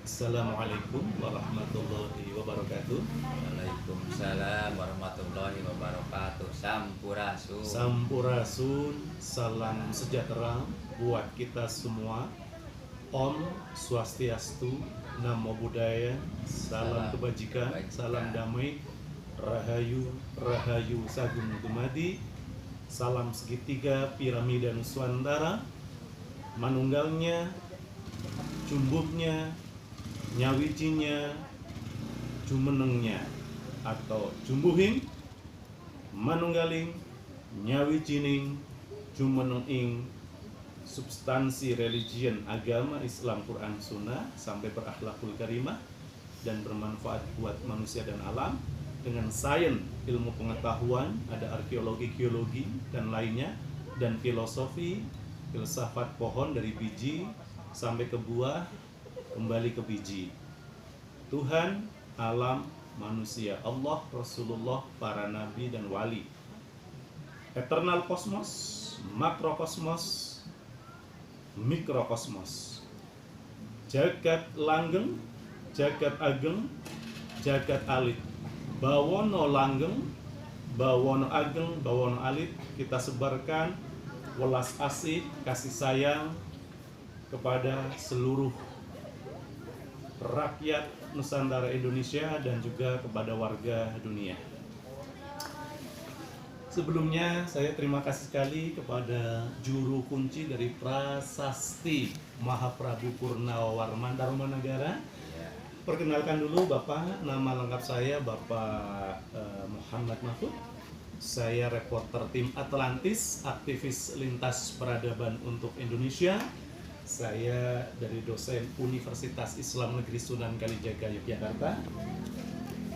Assalamualaikum warahmatullahi wabarakatuh. Waalaikumsalam warahmatullahi wabarakatuh. Sampurasun. Sampurasun, salam sejahtera buat kita semua. Om Swastiastu, Namo Buddhaya, salam kebajikan, salam damai, Rahayu, Rahayu Sagung Dumadi, salam segitiga piramida Nusantara, manunggalnya, cumbuknya, nyawijinya, jumenengnya atau jumbuhing, manunggaling, nyawijining, jumeneng ing substansi religion agama Islam Quran Sunnah sampai berakhlakul karimah dan bermanfaat buat manusia dan alam dengan sains ilmu pengetahuan, ada arkeologi, geologi dan lainnya, dan filosofi, filsafat pohon dari biji sampai ke buah kembali ke biji. Tuhan, alam, manusia, Allah, Rasulullah, para nabi dan wali, eternal kosmos, makrokosmos, mikrokosmos, jagat langgeng, jagat ageng, jagat alit, bawono langgeng, bawono ageng, bawono alit. Kita sebarkan welas asih, kasih sayang kepada seluruh rakyat Nusantara Indonesia dan juga kepada warga dunia. Sebelumnya saya terima kasih sekali kepada juru kunci dari Prasasti Mahaprabu Purnawarman Tarumanagara. Perkenalkan dulu Bapak, nama lengkap saya Bapak Muhammad Mahfud. Saya reporter tim Atlantis, aktivis lintas peradaban untuk Indonesia. Saya dari dosen Universitas Islam Negeri Sunan Kalijaga Yogyakarta.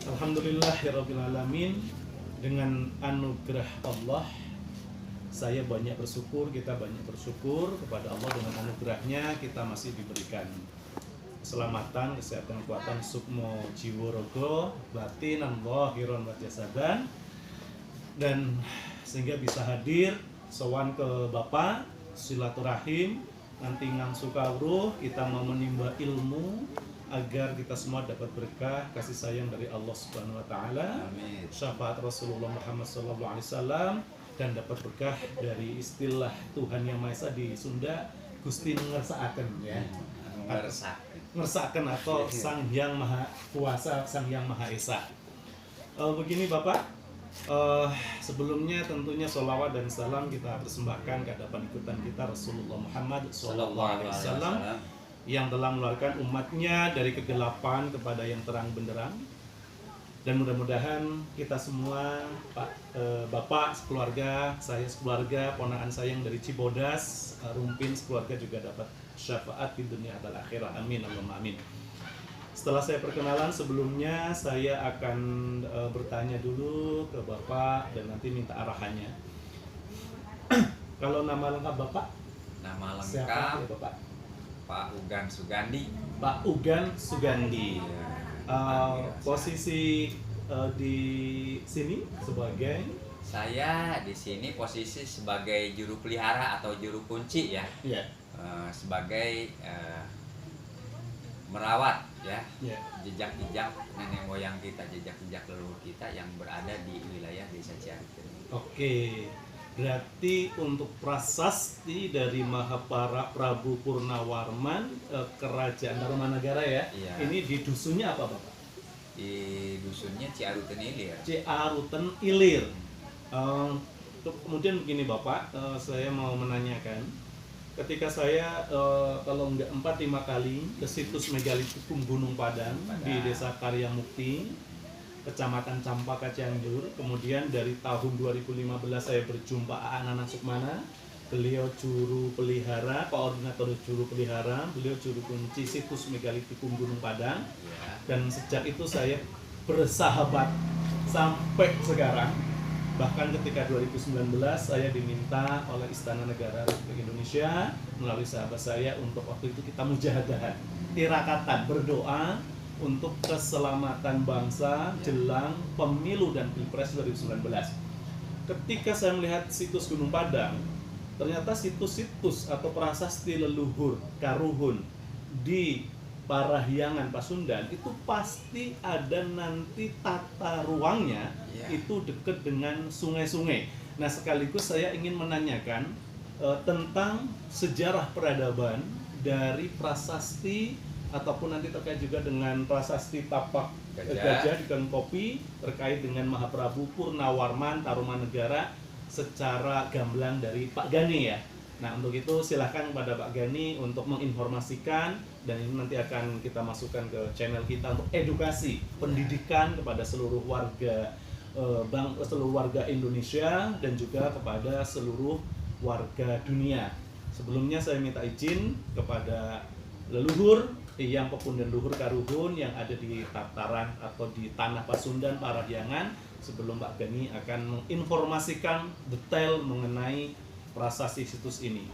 Alhamdulillahirrabbilalamin, dengan anugerah Allah saya banyak bersyukur, kita banyak bersyukur kepada Allah. Dengan anugerahnya kita masih diberikan keselamatan, kesehatan, kekuatan, sukmo jiwa rogo, batin, zahiran wa jasadan, dan sehingga bisa hadir sowan ke Bapak, silaturahim, nanti ngangsu kawruh, kita mau menimba ilmu agar kita semua dapat berkah kasih sayang dari Allah Subhanahu wa taala, syafaat Rasulullah Muhammad sallallahu alaihi wasallam, dan dapat berkah dari istilah Tuhan Yang Maha Esa di Sunda, Gusti ngersakaken ya. Ngersakaken atau Sang Hyang Maha Kuasa, Sang Hyang Maha Esa. Begini Bapak, sebelumnya tentunya sholawat dan salam kita persembahkan ke hadapan ikutan kita Rasulullah Muhammad SAW yang telah mengeluarkan umatnya dari kegelapan kepada yang terang benderang. Dan mudah-mudahan kita semua, Bapak sekeluarga, saya sekeluarga, ponakan saya yang dari Cibodas, Rumpin sekeluarga juga dapat syafaat di dunia dan akhirat. Amin, Allahumma amin. Setelah saya perkenalan, sebelumnya saya akan bertanya dulu ke Bapak dan nanti minta arahannya. Kalau nama lengkap Bapak? Nama Siapa lengkap ya, Bapak? Pak Ugan Sugandi. Pak Ugan Sugandi. Posisi di sini sebagai? Saya di sini posisi sebagai juru pelihara atau juru kunci ya. Iya. Sebagai merawat ya, Iya. jejak-jejak nenek moyang kita, jejak-jejak leluhur kita yang berada di wilayah Desa Cianjur. Oke, berarti untuk prasasti dari Mahaprabu Purnawarman, Kerajaan Tarumanagara ya. Iya. Ini di dusunnya apa Bapak? Di dusunnya Ciaruten Ilir. Ciaruten Ilir. Kemudian begini Bapak, saya mau menanyakan, ketika saya kalau enggak 4-5 kali ke situs megalitikum Gunung Padang di Desa Karya Mukti, Kecamatan Campaka Cianjur, kemudian dari tahun 2015 saya berjumpa Nana Sukmana, beliau juru pelihara, koordinator juru pelihara, beliau juru kunci situs megalitikum Gunung Padang, dan sejak itu saya bersahabat sampai sekarang. Bahkan ketika 2019 saya diminta oleh Istana Negara Republik Indonesia melalui sahabat saya untuk waktu itu kita mujahadahan, tirakatan, berdoa untuk keselamatan bangsa jelang pemilu dan pilpres 2019. Ketika saya melihat situs Gunung Padang, ternyata situs-situs atau prasasti leluhur Karuhun di Parahyangan Pasundan itu pasti ada nanti tata ruangnya itu dekat dengan sungai-sungai. Nah, sekaligus saya ingin menanyakan tentang sejarah peradaban dari prasasti ataupun nanti terkait juga dengan prasasti tapak gajah di Gunung Kopi terkait dengan Mahaprabu Purnawarman Tarumanegara secara gamblang dari Pak Gani ya. Nah, untuk itu silahkan kepada Pak Gani untuk menginformasikan, dan ini nanti akan kita masukkan ke channel kita untuk edukasi pendidikan kepada seluruh warga seluruh warga Indonesia dan juga kepada seluruh warga dunia. Sebelumnya saya minta izin kepada leluhur yang pepundan luhur karuhun yang ada di tataran atau di tanah Pasundan Parahyangan, sebelum Pak Gani akan menginformasikan detail mengenai prasasti situs ini.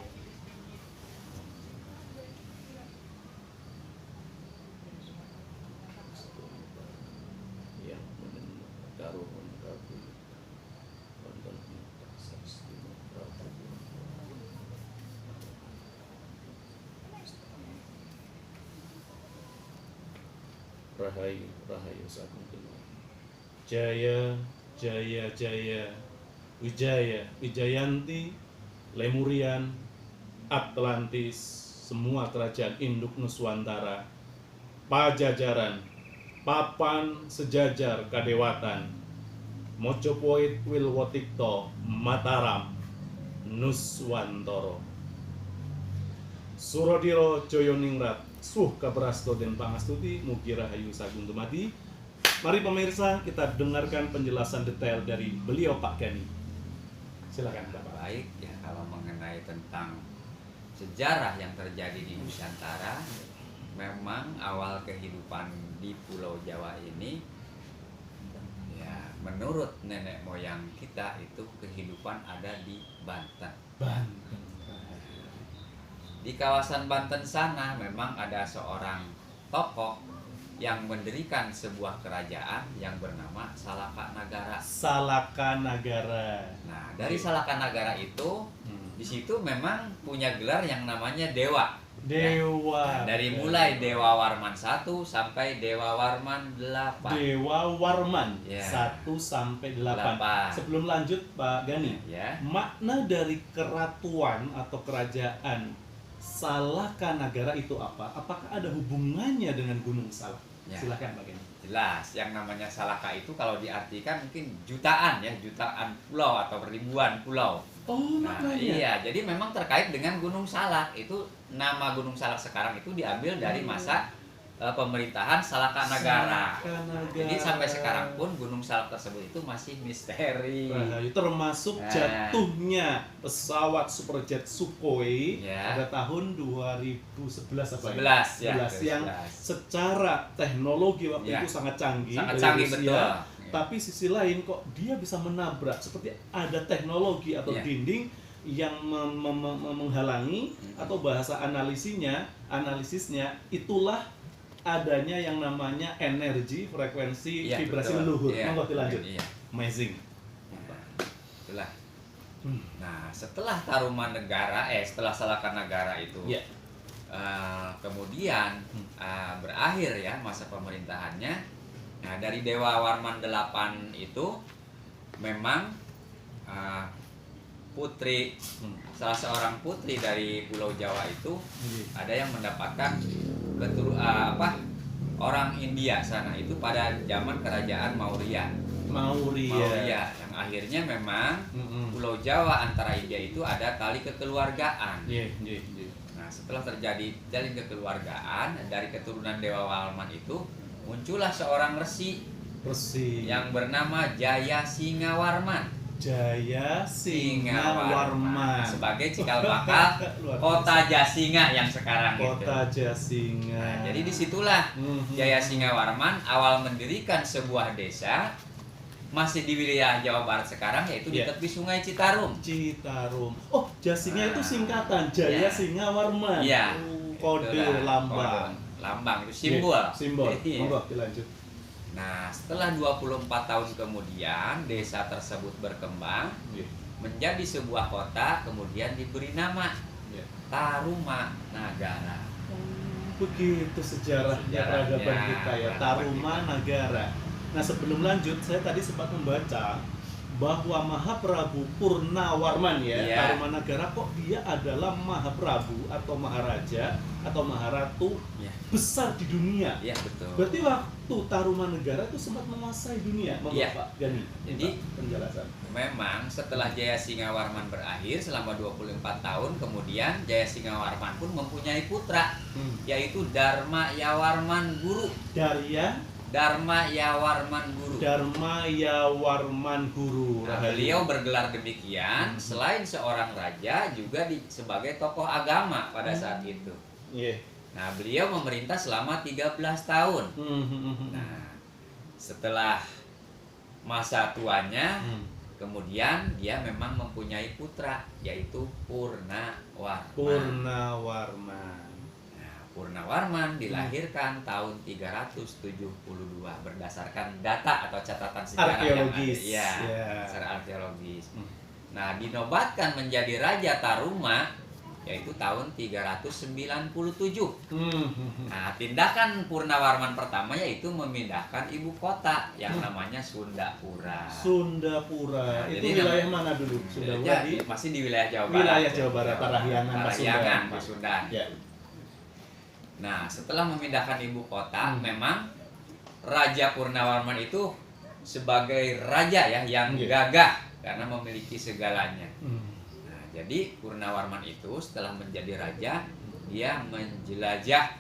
Rahayu, Rahayu Sakuntala. Jaya, Jaya, Jaya, Wijaya, Wijayanti, Lemurian, Atlantis, semua kerajaan induk Nuswantara, Pajajaran, Papan sejajar kadewatan, Mojopoit Wilwotikto, Mataram, Nuswantoro, Surodiro Joyoningrat, Suh Kaprasto dan Pangastuti, Mugi Rahayu Sagung Dumadi. Mari pemirsa kita dengarkan penjelasan detail dari beliau Pak Gani. Silakan Bapak. Baik ya, kalau mengenai tentang sejarah yang terjadi di Nusantara, memang awal kehidupan di Pulau Jawa ini ya menurut nenek moyang kita itu kehidupan ada di Banten. Di kawasan Banten sana memang ada seorang tokoh yang mendirikan sebuah kerajaan yang bernama Salaka Nagara. Salaka Nagara. Nah, dari Salaka Nagara itu di situ memang punya gelar yang namanya dewa. Dewa. Nah, dari mulai Dewa Warman 1 sampai Dewa Warman 8. Dewa Warman Ya. 1 sampai 8. Sebelum lanjut Pak Gani, Ya. makna dari keratuan atau kerajaan Salaka Nagara itu apa? Apakah ada hubungannya dengan Gunung Salak? Ya. Silakan Pak Gani. Jelas, yang namanya Salaka itu kalau diartikan mungkin jutaan ya, jutaan pulau atau ribuan pulau. Oh, Nah, maknanya. iya, jadi memang terkait dengan Gunung Salak. Itu nama Gunung Salak sekarang itu diambil dari masa pemerintahan Salaka Nagara. Salaka Nagara. Jadi sampai sekarang pun Gunung Salak tersebut itu masih misteri. Rahayu, termasuk jatuhnya pesawat Superjet Sukhoi Ya. pada tahun 2011 apa 11 ya, 11, yang 11. secara teknologi waktu Ya. itu sangat canggih, Sangat dari canggih, Rusia. betul. Tapi sisi lain kok dia bisa menabrak, seperti ada teknologi atau Ya. dinding yang menghalangi, atau bahasa analisisnya itulah adanya yang namanya energi frekuensi Iya, vibrasi betul. leluhur. Iya, Monggo dilanjut. iya. Amazing. Itulah. Nah, setelah Tarumanegara, setelah Salaka Nagara itu, Ya. kemudian berakhir ya masa pemerintahannya. Nah, dari Dewa Warman 8 itu memang putri, salah seorang putri dari Pulau Jawa itu ada yang mendapatkan orang India sana itu pada zaman kerajaan Maurya. Maurya yang akhirnya memang Pulau Jawa antara India itu ada tali kekeluargaan. Nah, setelah terjadi tali kekeluargaan dari keturunan Dewa Warman itu muncullah seorang resi yang bernama Jaya Singawarman. Jaya Singawarman sebagai cikal bakal kota Jasinga yang sekarang Kota itu. Jasinga. Nah, jadi disitulah Jaya Singawarman awal mendirikan sebuah desa masih di wilayah Jawa Barat sekarang, yaitu di tepi Sungai Citarum. Oh, Jasinga itu singkatan Jaya Singawarman. Iya. Kode lambang. Lambang itu simbol. Simbol. Iya. Monggo dilanjut. Nah, setelah 24 tahun kemudian desa tersebut berkembang menjadi sebuah kota, kemudian diberi nama Tarumanagara. begitu sejarahnya peradaban kita ya, Tarumanagara. Nah, sebelum lanjut, saya tadi sempat membaca bahwa Mahaprabu Purnawarman ya, Tarumanagara kok dia adalah Mahaprabu atau Maharaja atau Maharatu besar di dunia. Iya, betul. Berarti waktu Tarumanagara itu sempat menguasai dunia, Pak Gani. Jadi penjelasan. Memang setelah Jaya Singawarman berakhir selama 24 tahun, kemudian Jaya Singawarman pun mempunyai putra, yaitu Dharma Yawarman Guru. Dharma Yawarman Guru. Nah, beliau bergelar demikian selain seorang raja juga sebagai tokoh agama pada saat itu. Nah, beliau memerintah selama 13 tahun. Nah, setelah masa tuanya, kemudian dia memang mempunyai putra, yaitu Purnawarman. Purnawarman dilahirkan tahun 372 berdasarkan data atau catatan sejarah arkeologis. Yang ada. Secara arkeologis. Nah, dinobatkan menjadi Raja Taruma yaitu tahun 397. Nah, tindakan Purnawarman pertama yaitu memindahkan ibu kota yang namanya Sundapura. Nah, itu wilayah mana dulu? Sundapura masih di wilayah Jawa Barat. Wilayah Jawa Barat, Parahyangan, Pasundan. Ya. Nah, setelah memindahkan ibu kota, memang Raja Purnawarman itu sebagai raja ya yang gagah karena memiliki segalanya. Nah, jadi Purnawarman itu setelah menjadi raja, dia menjelajah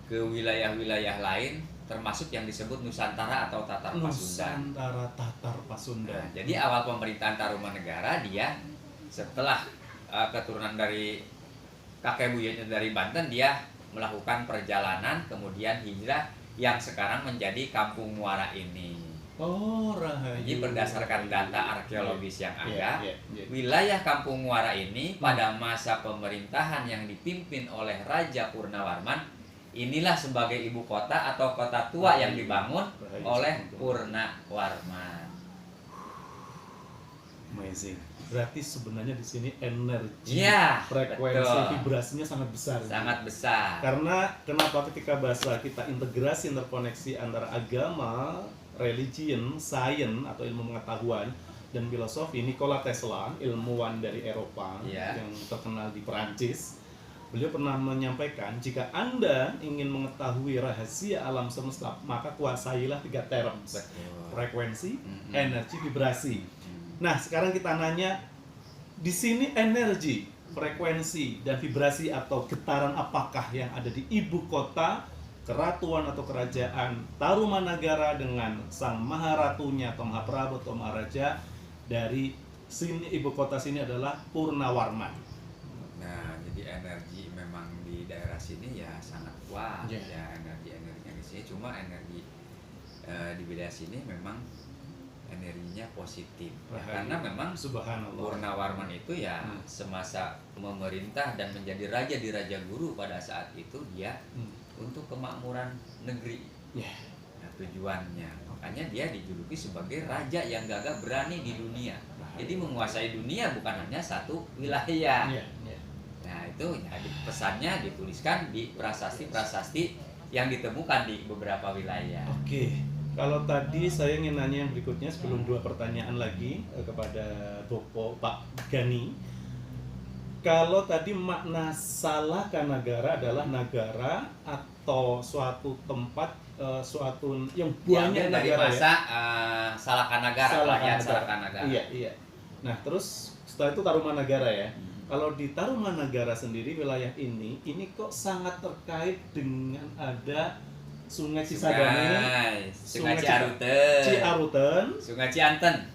ke wilayah-wilayah lain, termasuk yang disebut Nusantara atau Tatar Pasundan. Nah, jadi awal pemerintahan Tarumanegara dia setelah keturunan dari kakek buyutnya dari Banten, dia melakukan perjalanan kemudian hijrah yang sekarang menjadi Kampung Muara ini. Jadi berdasarkan data arkeologis yang ada, wilayah Kampung Muara ini pada masa pemerintahan yang dipimpin oleh Raja Purnawarman, inilah sebagai ibu kota atau kota tua yang dibangun oleh Purnawarman. Amazing. Berarti sebenarnya di sini energi, frekuensi, betul. vibrasinya sangat besar. Sangat besar. Karena kenapa ketika bahasa kita integrasi interkoneksi antara agama, religion, sains atau ilmu pengetahuan dan filosofi, Nikola Tesla, ilmuwan dari Eropa yang terkenal di Perancis, beliau pernah menyampaikan jika Anda ingin mengetahui rahasia alam semesta, maka kuasailah 3 terms. Frekuensi, energi, vibrasi. Nah, sekarang kita nanya, di sini energi, frekuensi, dan vibrasi atau getaran apakah yang ada di ibu kota, keratuan atau kerajaan Tarumanagara dengan sang maharatunya atau Mahaprabu atau Maharaja dari sini, ibu kota sini adalah Purnawarman. Nah, jadi energi memang di daerah sini ya sangat kuat ya energi-energinya di sini. Cuma energi di wilayah sini memang energinya positif karena memang Purnawarman itu ya semasa memerintah dan menjadi raja di Raja Guru pada saat itu dia untuk kemakmuran negeri. Nah, tujuannya makanya dia dijuluki sebagai raja yang gagah berani di dunia. Jadi menguasai dunia bukan hanya satu wilayah. Nah, itu ya, pesannya dituliskan di prasasti-prasasti yang ditemukan di beberapa wilayah. Kalau tadi saya ingin nanya yang berikutnya sebelum 2 pertanyaan lagi kepada Pak Gani. Kalau tadi makna Salakanagara adalah negara atau suatu tempat, suatu yang banyak dari negara masa Salakanagara. Iya. Nah, terus setelah itu Tarumanagara ya. Kalau di Tarumanagara sendiri wilayah ini kok sangat terkait dengan ada Sungai Cisadane, Sungai Ciaruten, Sungai Cianten,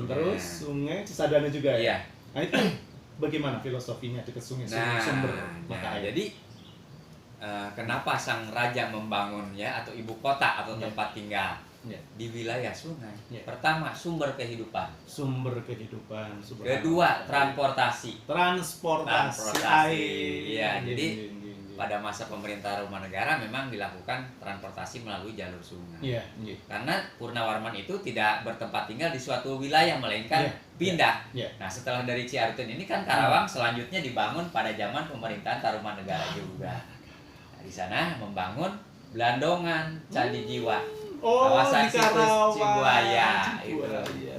terus Sungai Cisadane juga ya. Nah, itu bagaimana filosofinya di sumber mata air? Jadi kenapa sang raja membangun atau ibu kota atau tempat tinggal di wilayah sungai? Pertama, sumber kehidupan. Kedua, transportasi air. Jadi pada masa pemerintah Tarumanegara memang dilakukan transportasi melalui jalur sungai. Karena Purnawarman itu tidak bertempat tinggal di suatu wilayah melainkan pindah. Nah, setelah dari Ciaruten ini kan Karawang selanjutnya dibangun pada zaman pemerintahan Tarumanegara juga. di sana membangun Belandongan Candi Jiwa. Oh, Kawasan di Karawang. Cibuaya.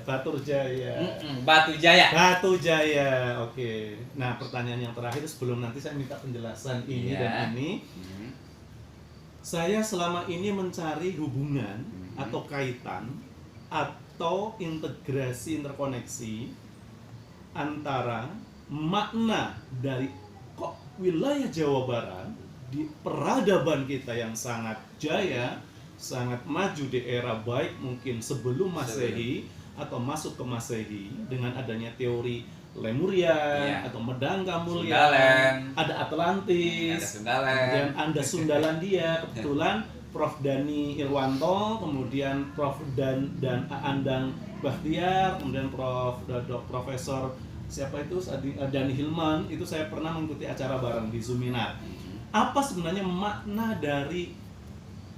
Batur Jaya. Batu Jaya. Batu Jaya. Oke. Nah, pertanyaan yang terakhir sebelum nanti saya minta penjelasan ini dan ini. Saya selama ini mencari hubungan atau kaitan atau integrasi interkoneksi antara makna dari kok wilayah Jawa Barat di peradaban kita yang sangat jaya, sangat maju di era baik mungkin sebelum Masehi atau masuk ke Masehi dengan adanya teori Lemuria atau Medangka Mulia, ada Atlantis, kemudian ada Sundalandia, kebetulan Prof. Dani Irwanto, kemudian Prof. dan Andang Bahtiar, kemudian Profesor siapa itu Dani Hilman, itu saya pernah mengikuti acara bareng di Zuminar. Apa sebenarnya makna dari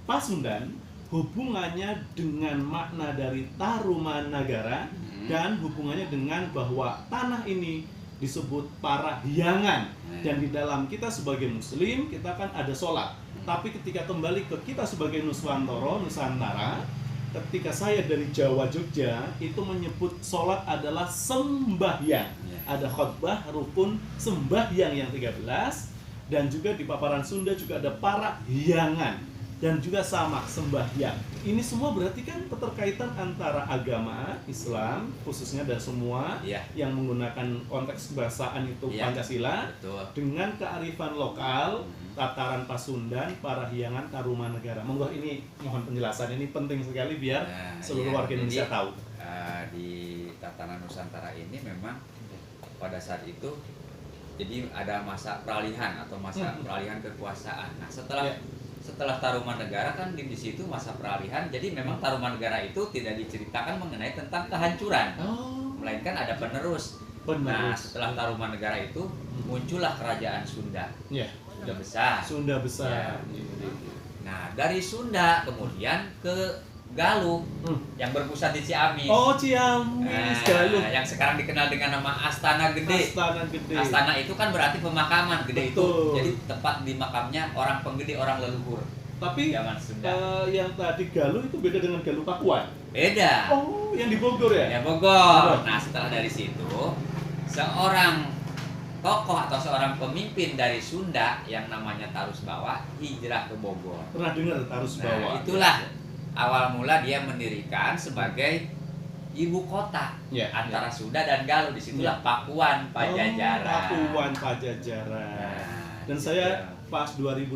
Pasundan, hubungannya dengan makna dari Tarumanagara, dan hubungannya dengan bahwa tanah ini disebut Parahyangan, dan di dalam kita sebagai Muslim kita kan ada sholat, tapi ketika kembali ke kita sebagai Nusantara, ketika saya dari Jawa Jogja itu menyebut sholat adalah sembahyang. Ada khotbah, rukun, sembahyang yang 13, dan juga di paparan Sunda juga ada parahyangan dan juga sama sembahyang. Ini semua berarti kan keterkaitan antara agama Islam khususnya dan semua yang menggunakan konteks bahasaan itu Pancasila dengan kearifan lokal, tataran Pasundan, Parahyangan, Tarumanegara. Monggo ini mohon penjelasan, ini penting sekali biar seluruh warga Indonesia tahu. Di tatanan Nusantara ini memang pada saat itu jadi ada masa peralihan atau masa peralihan kekuasaan. Nah, setelah Tarumanegara kan di situ masa peralihan. Jadi memang Tarumanegara itu tidak diceritakan mengenai tentang kehancuran, melainkan ada penerus. Nah, setelah Tarumanegara itu muncullah kerajaan Sunda. Sunda besar. Nah, dari Sunda kemudian ke Galuh yang berpusat di Ciamis. Oh, Ciamis, Galuh. Yang sekarang dikenal dengan nama Astana Gede. Astana itu kan berarti pemakaman, gede. Itu. Jadi tempat di makamnya orang penggede, orang leluhur. Tapi yang tadi Galuh itu beda dengan Galuh Pakuan. Beda. Oh, yang di Bogor ya? Ya, Bogor. Nah, setelah dari situ seorang tokoh atau seorang pemimpin dari Sunda yang namanya Tarus Bawa hijrah ke Bogor. Pernah dengar Tarus Bawa? Itulah awal mula dia mendirikan sebagai ibu kota antara Sunda dan Galuh. Disitulah Pakuan Pajajaran. Pakuan Pajajaran. Dan saya pas 2020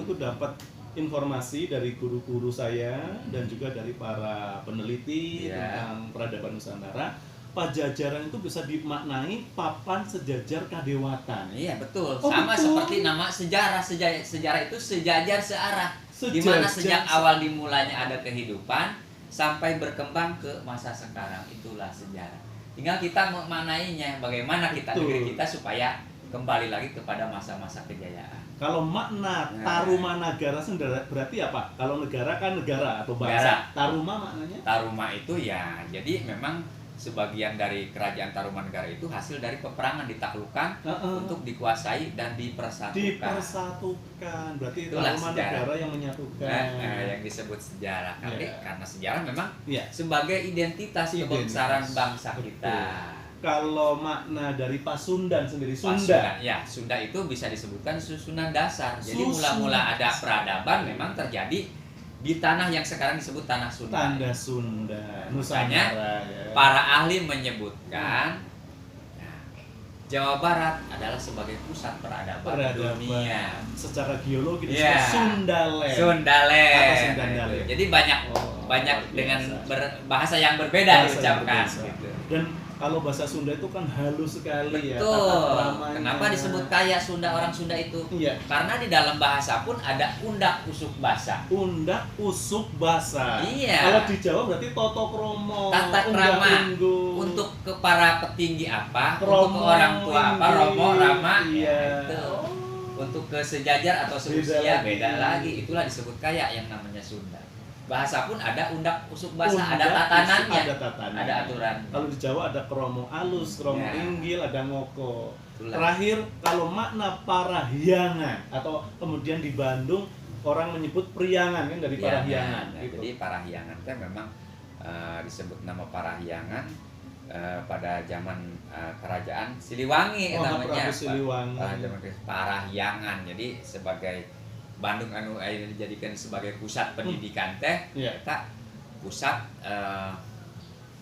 itu dapat informasi dari guru-guru saya dan juga dari para peneliti tentang peradaban Nusantara. Pajajaran itu bisa dimaknai papan sejajar kadewatan. Iya, betul. Sama seperti nama sejarah. Sejarah itu sejajar searah. Di mana sejak awal dimulainya ada kehidupan sampai berkembang ke masa sekarang, itulah sejarah. Tinggal kita memaknainya, bagaimana kita negeri kita supaya kembali lagi kepada masa-masa kejayaan. Kalau makna Tarumanagara sendiri berarti apa? Kalau negara kan negara atau bangsa. Taruma maknanya? Taruma itu ya, jadi memang sebagian dari kerajaan Tarumanegara itu hasil dari peperangan, ditaklukkan untuk dikuasai dan dipersatukan. Berarti Tarumanegara yang menyatukan. Yang disebut sejarah. Karena sejarah memang sebagai identitas kebesaran bangsa kita. Kalau makna dari Pasundan sendiri, Sunda. Sunda itu bisa disebutkan susunan dasar. Jadi mula-mula ada peradaban memang terjadi di tanah yang sekarang disebut tanah Sunda. Tanda Sunda. Nusantara. Para ahli menyebutkan Jawa Barat adalah sebagai pusat peradaban dunia. Secara geologi disebut Sundaland. Sundaland. Jadi banyak dengan bahasa yang berbeda diucapkan. Gitu. Dan kalau bahasa Sunda itu kan halus sekali. Betul. Kenapa disebut kaya Sunda, orang Sunda itu? Karena di dalam bahasa pun ada undak usuk basa. Undak usuk basa. Iya. Kalau di Jawa berarti toto kromo. Tata krama. Untuk ke para petinggi apa? Untuk ke orang tua apa? Romo, rama. Itu. Untuk ke sejajar atau seusia beda lagi. Itulah disebut kaya yang namanya Sunda. Bahasa pun ada undak usuk basa, ada tatanannya, ada aturan. Kalau di Jawa ada kromo alus, kromo inggil, ada ngoko. Terakhir, kalau makna parahyangan atau kemudian di Bandung orang menyebut priangan kan dari parahyangan. Nah, gitu. Jadi parahyangan kan memang disebut nama parahyangan pada zaman kerajaan Siliwangi namanya. Siliwangi. Parahyangan. Jadi sebagai Bandung dijadikan sebagai pusat pendidikan teh, kita pusat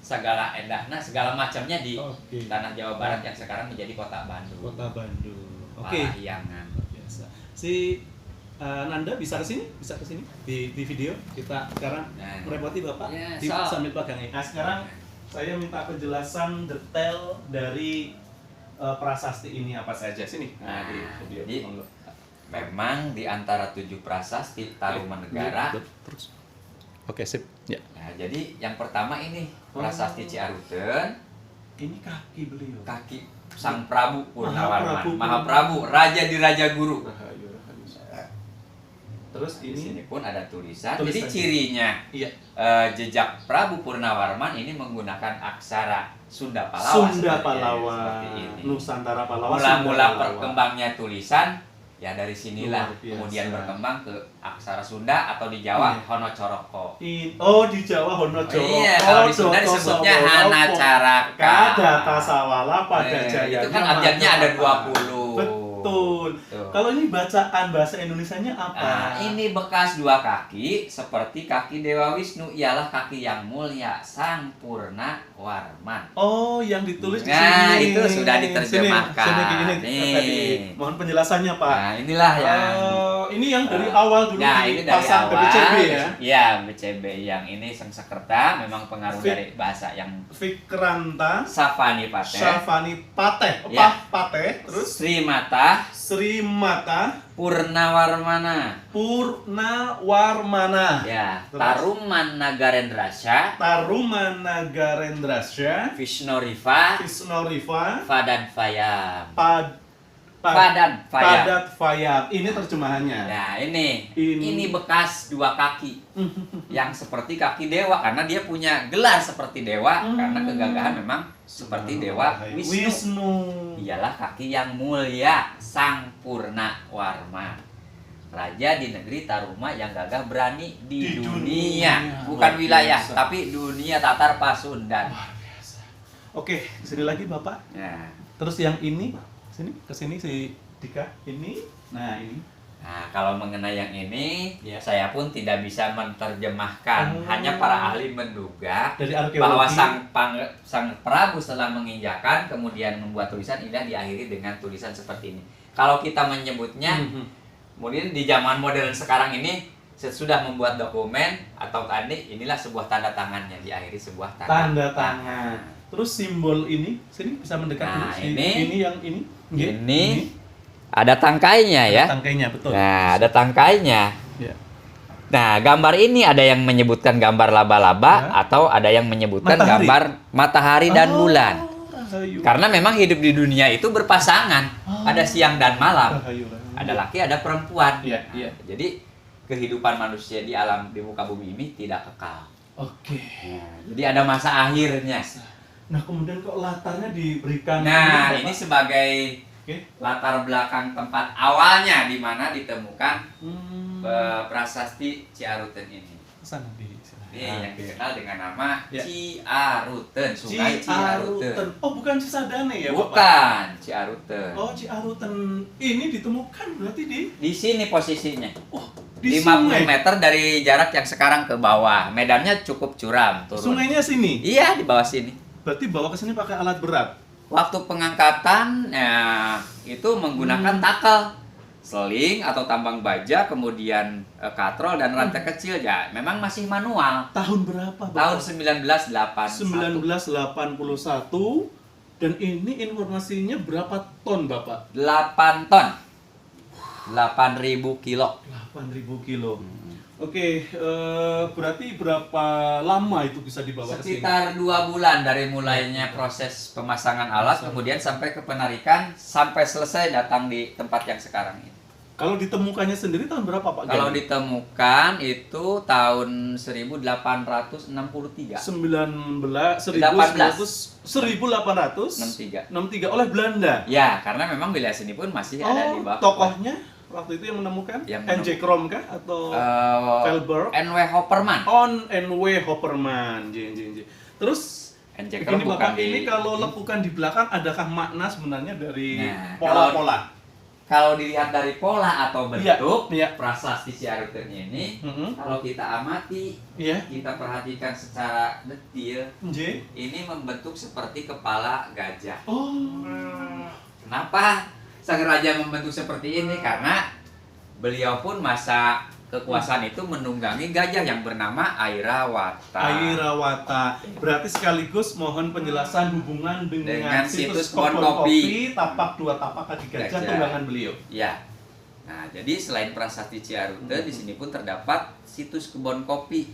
segala endahna segala macamnya di tanah Jawa Barat yang sekarang menjadi kota Bandung. Kota Bandung. Parahyangan. Biasa. Si Nanda bisa kesini di video kita sekarang merepoti Bapak sambil pegangi. Nah sekarang saya minta penjelasan detail dari prasasti ini apa saja sini. Nah, di video. Jadi memang di antara 7 prasasti Tarumanegara. Terus. Oke, sip. Ya. Nah, jadi yang pertama ini prasasti Ciaruten. Ini kaki beliau. Kaki Sang Prabu Purnawarman. Mahaprabu, Raja di Raja Guru. Terus di ini sini pun ada tulisan. Jadi cirinya jejak Prabu Purnawarman ini menggunakan aksara Sunda Palawa. Sunda Palawa. Nusantara Palawa. Mula-mula berkembangnya tulisan ya dari sinilah kemudian berkembang ke aksara Sunda atau di Jawa Hono Coroko. Oh, di Jawa Hono Coroko. Iya, kalau di Sunda disebutnya Hana Caraka. Data Sawala pada Jaya. Itu kan abjadnya ada 20. Betul. Kalau ini bacaan bahasa Indonesianya apa? Nah, ini bekas 2 kaki seperti kaki Dewa Wisnu, ialah kaki yang mulia Sang Purna Warman. Oh, yang ditulis di sini. Nah, itu sudah diterjemahkan. Sini. Mohon penjelasannya, Pak. Nah, inilah yang ini yang dari awal dulu dipasang ke BCB ya. Iya, BCB yang ini Sengsekerta memang pengaruh dari bahasa yang Fikranta, Safani Pateh, Pateh, terus Sri Mata Purnawarmana. Ya, Taruman Nagarendrasya. Vishnoriva. Fadan Fayam. Padat Fayam. Ini terjemahannya. Nah, ini bekas 2 kaki yang seperti kaki dewa karena dia punya gelar seperti dewa karena kegagahan memang seperti dewa Wisnu. Ialah kaki yang mulia Sang Purna Warman. Raja di negeri Taruma yang gagah berani di dunia. Bukan wilayah, tapi dunia Tatar Pasundan. Luar biasa. Oke, sini lagi Bapak. Ya. Terus yang ini kesini si Dika ini. Nah ini. Nah kalau mengenai yang ini, saya pun tidak bisa menerjemahkan. Hanya para ahli menduga bahwa sang Prabu setelah menginjakan kemudian membuat tulisan indah diakhiri dengan tulisan seperti ini. Kalau kita menyebutnya, kemudian di zaman modern sekarang ini sesudah membuat dokumen atau inilah sebuah tanda tangannya, diakhiri sebuah tanda tangan. Terus simbol ini, sini bisa mendekat dulu. Ini yang ini. Ini ada tangkainya ya. Tangkainya betul. Nah, ada tangkainya. Ya. Nah, gambar ini ada yang menyebutkan gambar laba-laba atau ada yang menyebutkan gambar matahari dan bulan. Karena memang hidup di dunia itu berpasangan. Ada siang dan malam. Ada laki, ada perempuan. Jadi kehidupan manusia di alam di muka bumi ini tidak kekal. Oke. Jadi ada masa akhirnya. Nah, kemudian kok latarnya diberikan? Nah, ini sebagai latar belakang tempat awalnya di mana ditemukan prasasti Ciaruten ini. Sana yang dikenal dengan nama Ciaruten, Sungai Ciaruten. Oh, bukan Cisadane ya, Bapak? Bukan, Ciaruten. Oh, Ciaruten. Ini ditemukan berarti di sini posisinya. Oh, di 50 meter dari jarak yang sekarang ke bawah. Medannya cukup curam turun. Sungainya sini? Iya, di bawah sini. Berarti bawa ke sini pakai alat berat? Waktu pengangkatan, itu menggunakan takel, seling atau tambang baja, kemudian katrol dan rantai kecil ya. Memang masih manual. Tahun berapa, Bapak? Tahun 1981. 1981. Dan ini informasinya berapa ton, Bapak? 8 ton. 8.000 kilo. 8.000 kilo. Oke, berarti berapa lama itu bisa dibawa ke sini? Sekitar 2 bulan dari mulainya proses pemasangan alat, kemudian sampai ke penarikan, sampai selesai datang di tempat yang sekarang ini. Kalau ditemukannya sendiri tahun berapa Pak Gani? Kalau ditemukan itu tahun 1863. 1863 oleh Belanda. Ya, karena memang wilayah sini pun masih ada di bawah. Tokohnya waktu itu yang menemukan? N.J. Krom kah atau Velberg? N.W. Hopperman. N.W. Hopperman. Terus N.J. Krom Bapak ini kalau lepukan di belakang, adakah makna sebenarnya dari pola-pola? Kalau dilihat dari pola atau bentuk prasasti Ciaruten ini, kalau kita amati, kita perhatikan secara detail, ini membentuk seperti kepala gajah. Kenapa sang raja membentuk seperti ini? Karena beliau pun masa kekuasaan itu menunggangi gajah yang bernama Airawata. Airawata. Berarti sekaligus mohon penjelasan hubungan dengan situs Kebon Kopi, tapak dua tapak kaki gajah tunggangan beliau. Ya. Nah, jadi selain prasasti Ciaruten, di sini pun terdapat situs Kebon Kopi.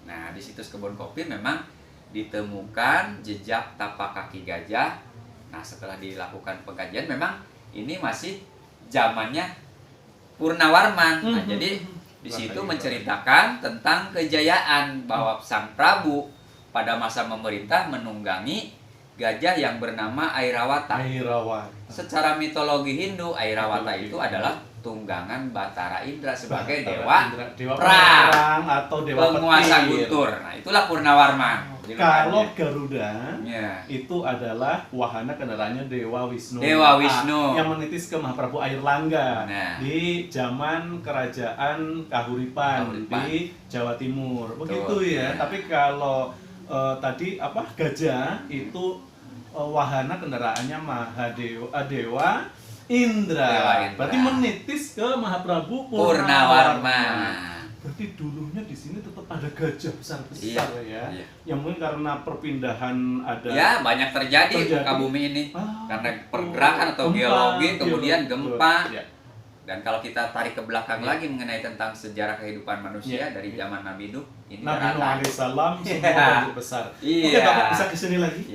Nah, di situs Kebon Kopi memang ditemukan jejak tapak kaki gajah. Nah, setelah dilakukan pengkajian, memang ini masih zamannya Purnawarman. Nah, jadi di situ menceritakan tentang kejayaan bahwa Sang Prabu pada masa memerintah menunggangi gajah yang bernama Airawata. Secara mitologi Hindu, Airawata itu adalah tunggangan Batara Indra sebagai dewa perang atau dewa penguasa guntur. Nah, itulah Purnawarman. Kalau Garuda itu adalah wahana kendaraannya Dewa Wisnu. Yang menitis ke Mahaprabu Airlangga di zaman kerajaan Kahuripan di Jawa Timur. Begitu ya. Tapi kalau tadi gajah itu wahana kendaraannya Dewa Indra. Berarti menitis ke Mahaprabu Purnawarman. Berarti dulunya di sini tetap ada gajah besar-besar ya. Yang mungkin karena perpindahan ada. Ya, banyak terjadi muka bumi ini. Karena pergerakan atau geologi, kemudian gempa. Dan kalau kita tarik ke belakang lagi mengenai tentang sejarah kehidupan manusia dari zaman Nabi Nuh, ini Nabi Nuh alaihissalam semua banjir besar. Oke, Bapak bisa kesini lagi?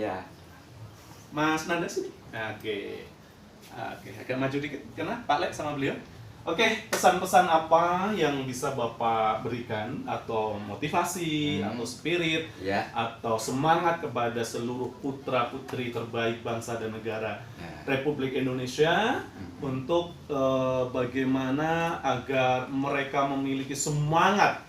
Mas Nanda sini. Oke, agak maju dikit. Karena Pak Lek sama beliau. Oke, pesan-pesan apa yang bisa Bapak berikan atau motivasi atau spirit atau semangat kepada seluruh putra-putri terbaik bangsa dan negara Republik Indonesia untuk bagaimana agar mereka memiliki semangat,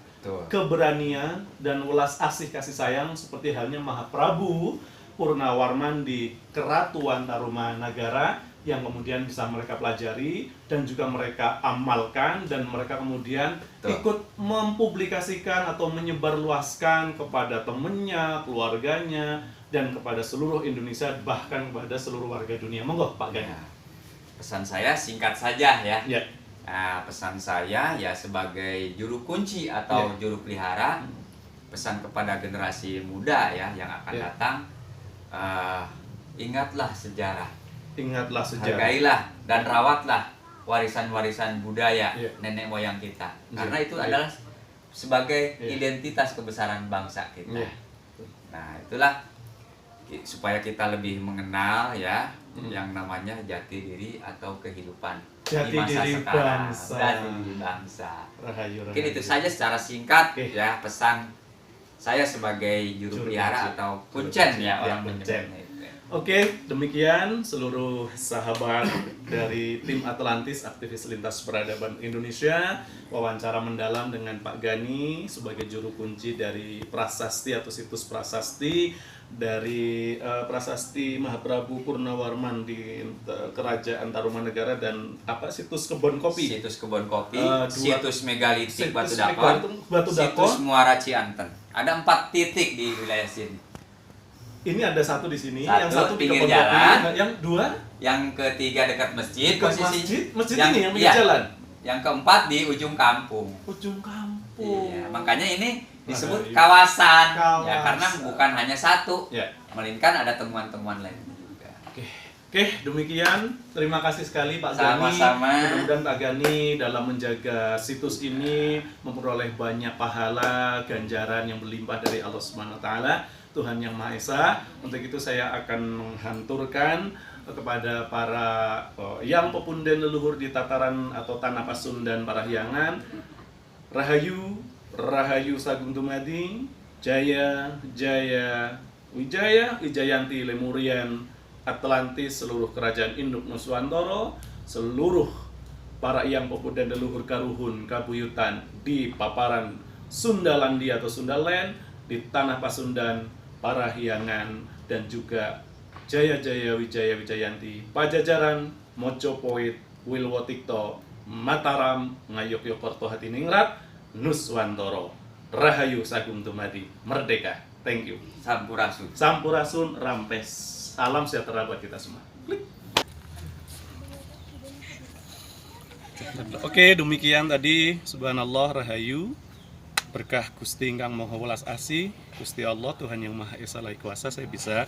keberanian dan welas asih kasih sayang seperti halnya Mahaprabu Purnawarman di Keratuan Tarumanagara yang kemudian bisa mereka pelajari dan juga mereka amalkan dan mereka kemudian ikut mempublikasikan atau menyebarluaskan kepada temannya, keluarganya dan kepada seluruh Indonesia bahkan kepada seluruh warga dunia. Monggo Pak Gani. Pesan saya singkat saja ya. Nah, pesan saya ya sebagai juru kunci atau juru pelihara, pesan kepada generasi muda ya yang akan datang, ingatlah sejarah. Hargailah dan rawatlah warisan-warisan budaya nenek moyang kita. Karena itu adalah sebagai identitas kebesaran bangsa kita. Nah, itulah supaya kita lebih mengenal ya yang namanya jati diri atau kehidupan di masa sekarang. Jati diri bangsa. Mungkin itu saja secara singkat ya pesan saya sebagai juru pelihara atau kuncen ya orang menyebutnya. Oke, demikian seluruh sahabat dari tim Atlantis Aktivis Lintas Peradaban Indonesia, wawancara mendalam dengan Pak Gani sebagai juru kunci dari prasasti atau situs prasasti dari prasasti Mahaprabu Purnawarman di Kerajaan Tarumanegara dan situs Kebon Kopi. Situs Kebon Kopi, situs megalitik Batu Dakon, situs Muara Cianten. Ada 4 titik di wilayah sini. Ini ada satu di sini, yang satu di pinggir jalan, yang 2, yang ketiga dekat masjid, masjid yang, ini yang pinggir jalan. Yang keempat di ujung kampung. Ujung kampung. Iya, makanya ini disebut kawasan. Ya, karena bukan hanya satu, melainkan ada temuan-temuan lain juga. Oke, demikian. Terima kasih sekali Pak Gani. Sama-sama. Mudah-mudahan Pak Gani dalam menjaga situs ini memperoleh banyak pahala, ganjaran yang berlimpah dari Allah Subhanahu wa taala. Tuhan Yang Maha Esa. Untuk itu saya akan menghanturkan kepada para yang pepunden leluhur di tataran atau tanah Pasundan Parahyangan. Rahayu, Rahayu Sagung Dumadi, Jaya, Jaya, Wijaya, Wijayanti Lemurian, Atlantis, seluruh kerajaan induk Nuswantoro, seluruh para yang pepunden leluhur karuhun kabuyutan di paparan Sundalandia atau Sundaland, di tanah Pasundan Parahyangan, dan juga Jaya Jaya Wijaya Wijayanti Pajajaran, Mojopoit, Wilwotikto, Mataram, Ngayogyakarta Hatiningrat, Nuswantoro. Rahayu Sagung Dumadi, merdeka. Thank you. Sampurasun. Sampurasun, Rampes. Salam sejahtera buat kita semua. Klik. Oke, demikian tadi. Subhanallah, Rahayu. Berkah Gusti Ingkang Maha Welas Asih, Gusti Allah Tuhan yang Maha Esa Lai Kuasa, saya bisa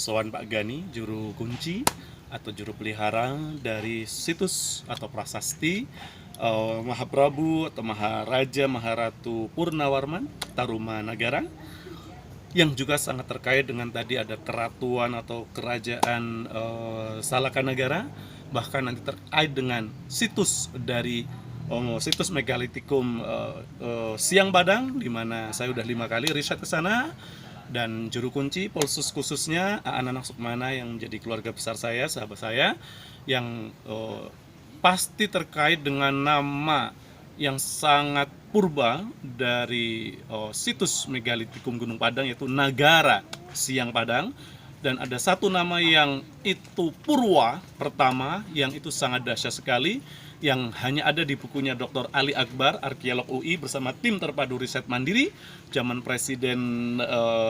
sowan Pak Gani, juru kunci atau juru pelihara dari situs atau prasasti Mahaprabu atau Maharaja Maharatu Purnawarman Tarumanagara, yang juga sangat terkait dengan tadi ada keratuan atau kerajaan Salakanagara, bahkan nanti terkait dengan situs dari situs Megalitikum Siang Badang, di mana saya udah 5 kali riset ke sana, dan juru kunci Polsus khususnya anak-anak Sukmana yang menjadi keluarga besar saya, sahabat saya, yang pasti terkait dengan nama yang sangat purba dari situs Megalitikum Gunung Padang, yaitu Nagara Siang Padang. Dan ada satu nama yang itu purwa pertama, yang itu sangat dahsyat sekali, yang hanya ada di bukunya Dr. Ali Akbar, arkeolog UI, bersama tim terpadu riset mandiri zaman Presiden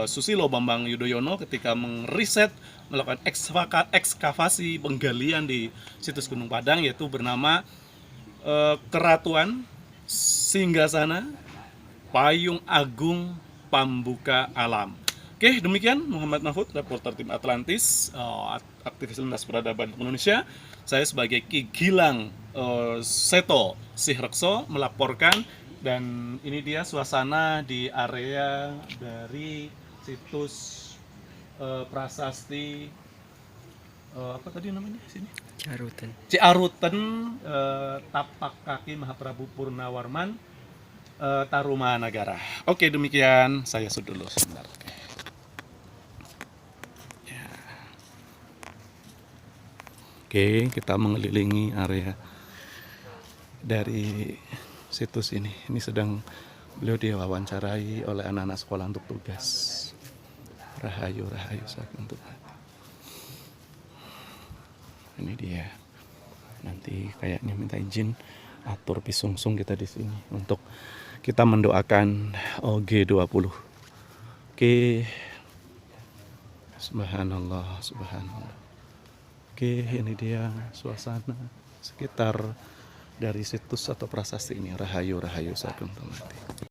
Susilo Bambang Yudhoyono ketika meriset, melakukan ekskavasi penggalian di situs Gunung Padang, yaitu bernama Keratuan Singgasana Payung Agung Pambuka Alam. Oke, demikian Muhammad Mahfud, reporter tim Atlantis, aktivis lintas peradaban Indonesia. Saya sebagai Ki Gilang Seto Sihrekso melaporkan, dan ini dia suasana di area dari situs prasasti apa tadi namanya sini? Ciaruten, tapak kaki Mahaprabu Purnawarman Tarumanagara. Oke, demikian, saya sudah dulu sebentar. Oke, kita mengelilingi area dari situs ini. Ini sedang beliau diwawancarai oleh anak-anak sekolah untuk tugas. Rahayu, Rahayu Sagung Dumadi. Ini dia. Nanti kayaknya minta izin atur pisungsung kita di sini untuk kita mendoakan G20. Oke. Subhanallah, subhanallah. Oke, ini dia suasana sekitar dari situs atau prasasti ini. Rahayu, Rahayu Sagung Dumadi.